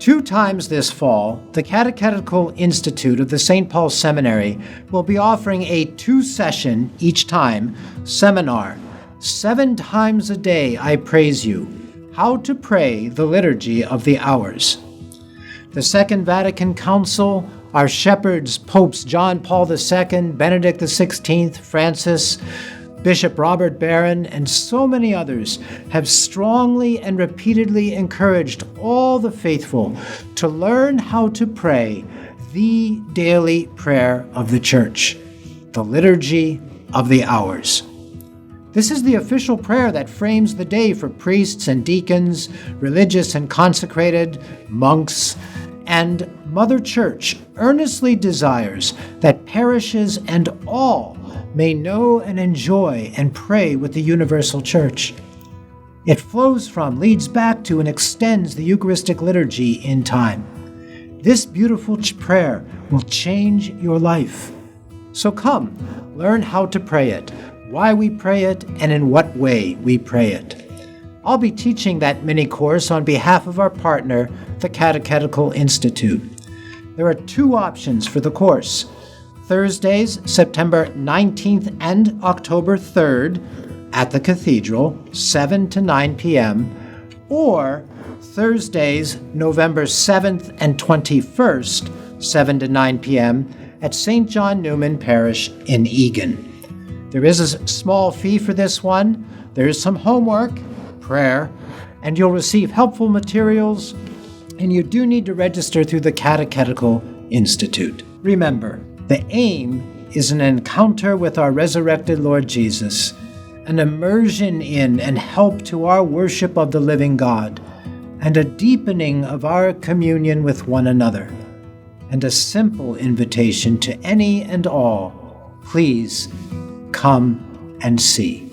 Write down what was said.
2 times this fall, the Catechetical Institute of the St. Paul Seminary will be offering a 2-session, each time, seminar, 7 times a day I praise you, how to pray the Liturgy of the Hours. The Second Vatican Council, our shepherds, Popes John Paul II, Benedict XVI, Francis, Bishop Robert Barron, and so many others have strongly and repeatedly encouraged all the faithful to learn how to pray the daily prayer of the Church, the Liturgy of the Hours. This is the official prayer that frames the day for priests and deacons, religious and consecrated, monks, and Mother Church earnestly desires that parishes and all may know and enjoy and pray with the universal Church. It flows from, leads back to, and extends the Eucharistic liturgy in time. This beautiful prayer will change your life. So come, learn how to pray it, why we pray it, and in what way we pray it. I'll be teaching that mini-course on behalf of our partner, the Catechetical Institute. There are 2 options for the course. Thursdays, September 19th and October 3rd at the Cathedral, 7 to 9 p.m., or Thursdays, November 7th and 21st, 7 to 9 p.m., at St. John Newman Parish in Egan. There is a small fee for this one. There is some homework, prayer, and you'll receive helpful materials, and you do need to register through the Catechetical Institute. Remember, the aim is an encounter with our resurrected Lord Jesus, an immersion in and help to our worship of the living God, and a deepening of our communion with one another, and a simple invitation to any and all, please come and see.